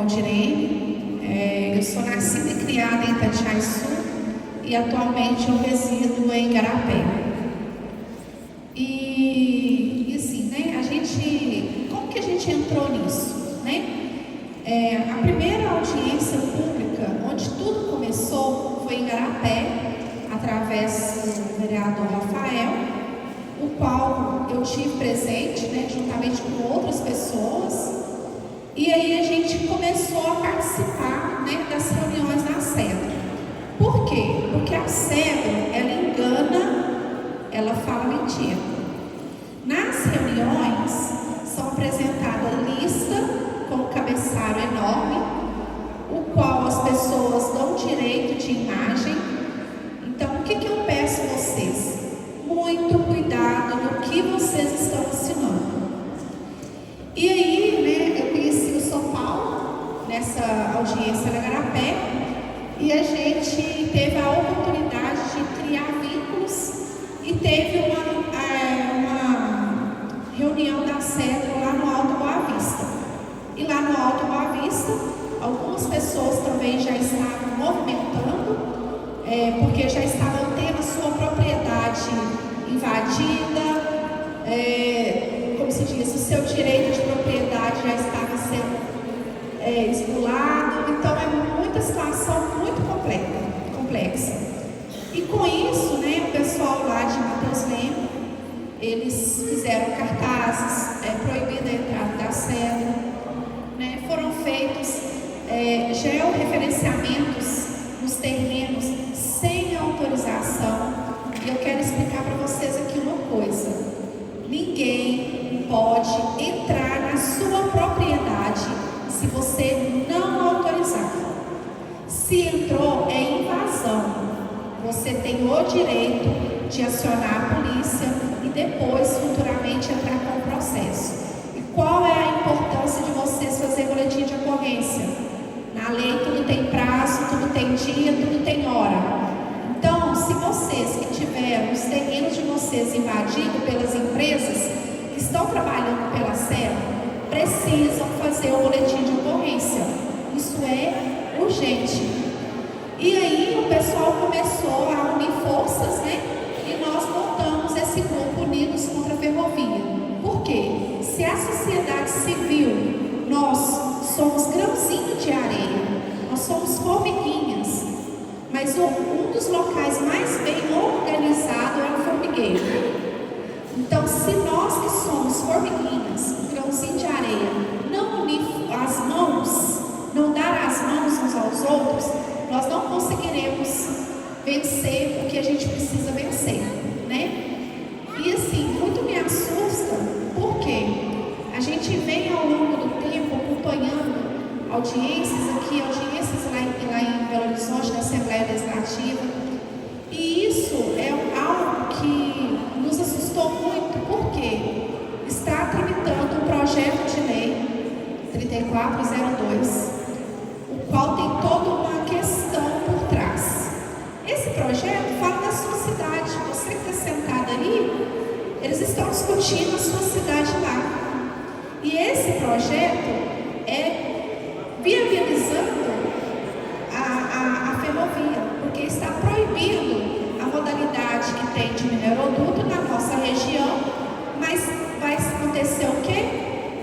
Valdirene. Eu sou nascida e criada em Itatiaia-Sul e atualmente eu resido em Igarapé. E assim, né, como que a gente entrou nisso, né? A primeira audiência pública, onde tudo começou, foi em Igarapé, através do vereador Rafael, o qual eu tive presente, né, juntamente com outras pessoas. E aí a gente começou a participar, né, das reuniões na Cedro. Por quê? Porque a Cedro, ela engana, ela fala mentira. Nas reuniões são apresentadas lista com um cabeçalho enorme, o qual as pessoas dão direito de imagem. Então, o que eu peço a vocês? Muito cuidado no que vocês estão ensinando. E aí, né, eu conheci o São Paulo nessa audiência na Igarapé e a gente teve a oportunidade de criar vínculos e teve uma reunião da Cedro lá no Alto Boa Vista. E lá no Alto Boa Vista, algumas pessoas também já estavam movimentando, porque já estavam tendo a sua propriedade invadida, como se diz, o seu direito de propriedade já estava sendo esmulado. Então é muita situação muito complexa. E com isso, né, o pessoal lá de Mateus Leme, eles fizeram cartazes proibindo a entrada da Cedro, né, foram feitos georreferenciamentos nos terrenos sem autorização. E eu quero explicar para vocês aqui uma coisa: ninguém pode entrar na sua propriedade se você não autorizar. Se entrou, é invasão. Você tem o direito de acionar a polícia e depois, futuramente, entrar com o processo. E qual é a importância de vocês fazer boletim de ocorrência? Na lei tudo tem prazo, tudo tem dia, tudo tem hora. Então, se vocês que tiveram os terrenos de vocês invadidos pelas empresas que estão trabalhando pela Cedro, precisam fazer o boletim de ocorrência. Isso é urgente. E aí o pessoal começou a unir forças, né? E nós montamos esse grupo Unidos contra a Ferrovia. Por quê? Se a sociedade civil, nós somos grãozinho de areia, nós somos formiguinhas, mas um dos locais mais bem organizados é o formigueiro. Então, se nós que somos formiguinhas, grãozinho de areia, não unir as mãos, não dar as mãos uns aos outros, nós não conseguiremos vencer o que a gente precisa vencer, né? E assim, muito me assusta, porque a gente vem ao longo do tempo acompanhando audiências lá em Belo Horizonte, na Assembleia Legislativa, e isso é algo que nos assustou muito, porque está tramitando um projeto de lei 3402, o qual tem toda uma questão por trás. Esse projeto fala da sua cidade. Você que está sentado aí, eles estão discutindo a sua cidade lá. E esse projeto é viabilizando a ferrovia, porque está proibindo a modalidade que tem de mineroduto na nossa região, mas vai acontecer o quê?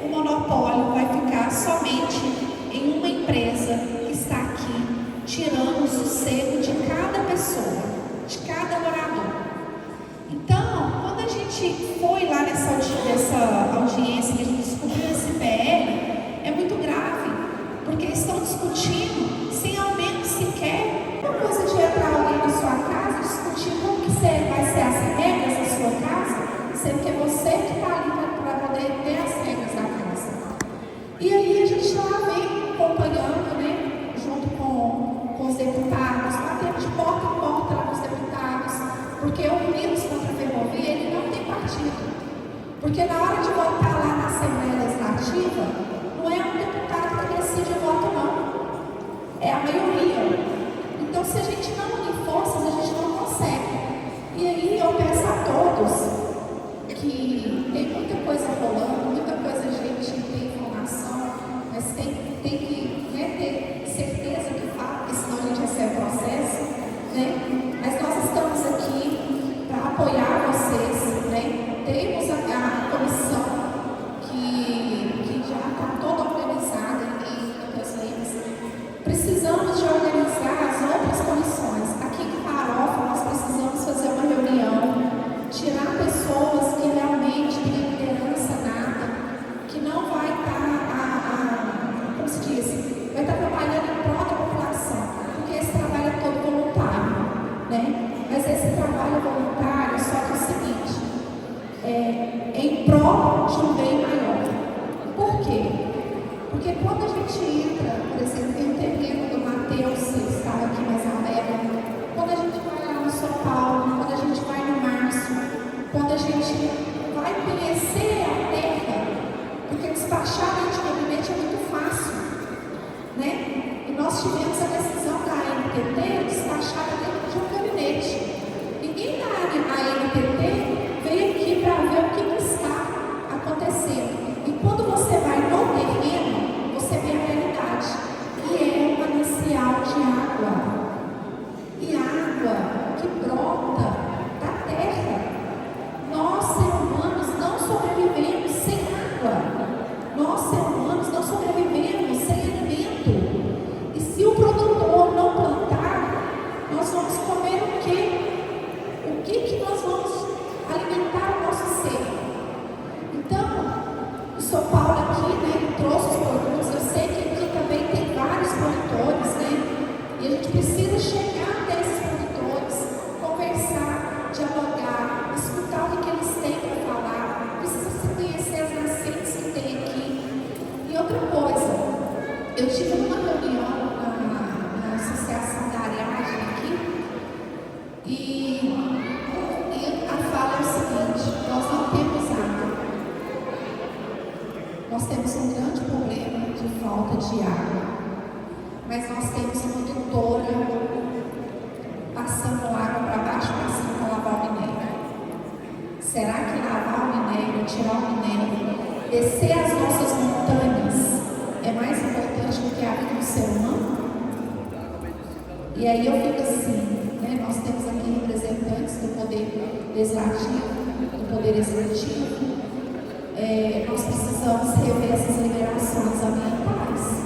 O monopólio vai ficar somente em uma empresa que está aqui, tirando o sossego de cada pessoa, de cada morador. Então, quando a gente foi lá nessa audiência que a gente descobriu esse PL, é muito grave, porque estão discutindo sem ao menos sequer uma coisa de entrar alguém na sua casa, discutir como que vai ser as regras da sua casa, sendo que é você que está ali para poder ter as regras da casa. E aí a gente lá vem acompanhando, né, junto com os deputados, batendo de porta em porta lá com os deputados, porque o Unidos contra a Ferrovia, ele não tem partido. Porque na hora de votar lá na Assembleia Legislativa, não é um deputado que decide o voto, não. É a maioria. Então, se a gente não unir forças, a gente não consegue. E aí eu peço a todos que tem muita coisa rolando, muita coisa a gente tem informação, mas tem que, né, conhecer a terra, porque despachar dentro do gabinete é muito fácil, né? E nós tivemos a decisão da ANTT despachada dentro de um gabinete. Ninguém da ANTT veio aqui para ver o que está acontecendo. E quando você vai no terreno, você vê a realidade, que é um manancial de água. E água que brota da terra. Nós, seres humanos, não sobrevivemos sem água. Nós, seres humanos, não sobrevivemos sem alimento. E se o produtor não plantar, nós vamos comer o quê? O que nós vamos alimentar o nosso ser? Então, o São Paulo aqui, né, trouxe os produtos. Eu sei que aqui também tem vários produtores, né? E a gente precisa chegar até esses produtores, conversar, dialogar, escutar o que eles têm para falar. Precisa se conhecer as nascentes que tem aqui. E outra coisa, eu tive uma reunião na Associação da Areagem aqui, e a fala é o seguinte: nós não temos água. Nós temos um grande problema de falta de água. Mas nós temos uma doutora passando água para baixo para cima para lavar o minério. Será que lavar o minério, tirar o minério, descer as nossas montanhas é mais importante do que a vida do ser humano? E aí eu fico assim, né? Nós temos aqui representantes do poder legislativo, do poder executivo. Nós precisamos rever essas liberações ambientais.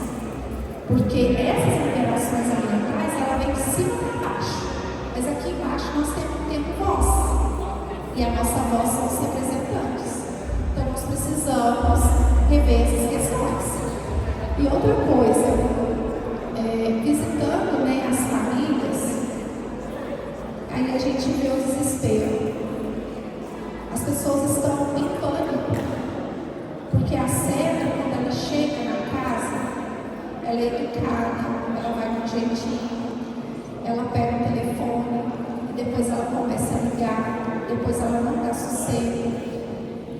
Porque essas liberações ambientais, ela vem de cima para baixo. Mas aqui embaixo nós temos voz. E a nossa voz são os representantes. Então nós precisamos rever essas questões. E outra coisa, visitando, né, as famílias, aí a gente vê o desespero. As pessoas estão em pânico. Porque a Seta, quando ela chega na casa, ela é educada, ela vai com jeitinho, ela pega o telefone, e depois ela começa a ligar, depois ela não dá sossego.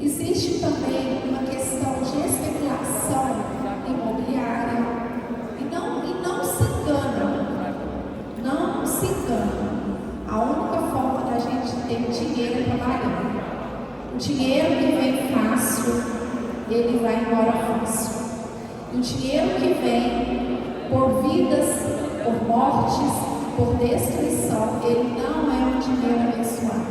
Existe também uma questão de especulação imobiliária, e não se engana, não se engana. A única forma da gente ter dinheiro é trabalhando. O dinheiro que vem fácil, ele vai embora fácil. O dinheiro que vem por vidas, por mortes, por destruição, ele não é um dinheiro abençoado.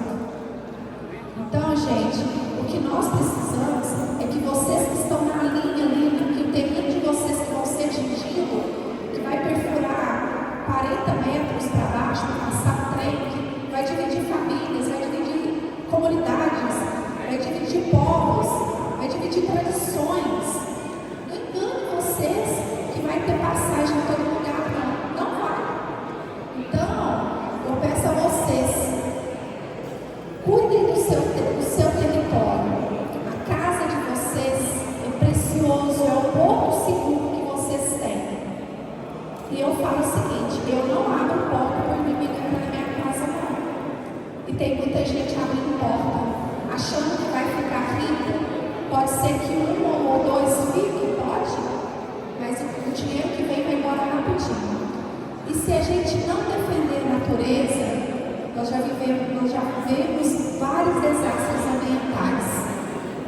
Então, gente, o que nós precisamos é que vocês que estão na linha ali, que o terreno de vocês que vão ser atingido, que vai perfurar 40 metros para baixo, para passar trem, que vai dividir famílias, vai dividir comunidades, vai dividir povos, vai dividir tradições. Não engane vocês que vai ter passagem em todo lugar, não. Não vai. Então, eu peço a vocês, cuidem do seu território. A casa de vocês é precioso, é o porto seguro que vocês têm. E eu falo o seguinte: eu não abro porta para o inimigo entrar na minha casa, não. E tem muita gente abrindo porta, achando que vai ficar rico. Pode ser que um ou dois fiquem, pode, mas o dinheiro que vem vai embora rapidinho. E se a gente não defender a natureza, nós já vivemos vários desastres ambientais.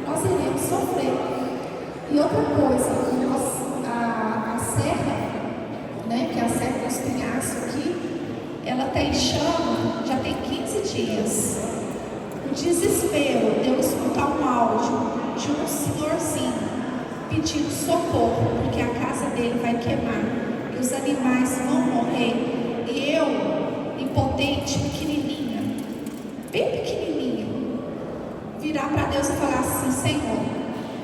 Nós iremos sofrer. E outra coisa, a serra, né, que é a serra do Espinhaço aqui, ela está em chama, já tem 15 dias. O desespero de eu escutar um áudio de um senhorzinho pedindo socorro, porque a casa dele vai queimar e os animais vão morrer, e eu, impotente, pequenininha, bem pequenininha, virar para Deus e falar assim: Senhor,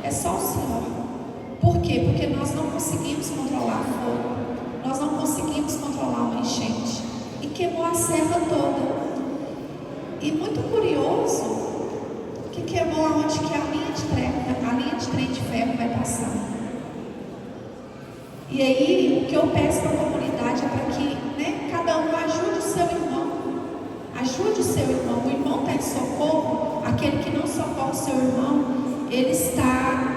é só o Senhor. Por quê? Porque nós não conseguimos controlar fogo, nós não conseguimos controlar uma enchente, e queimou a serra toda. E muito curioso que queimou aonde que a linha de trem de ferro vai passar. E aí, o que eu peço para a comunidade é para que, né, cada um ajude o seu irmão, Ajude o seu irmão. O irmão está em socorro. Aquele que não socorre o seu irmão, ele está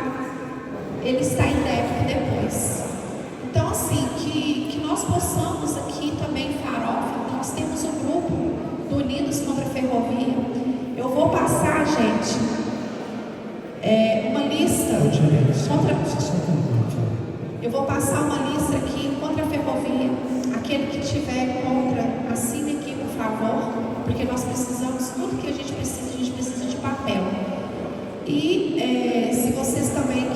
em débito depois. Então, assim, que nós possamos aqui também em Farofa, nós temos um grupo do Unidos contra a Ferrovia. Eu vou passar, gente, uma lista contra. Eu vou passar uma lista aqui contra a ferrovia. Aquele que tiver contra, assine aqui, por favor, porque nós precisamos, tudo que a gente precisa de papel. E se vocês também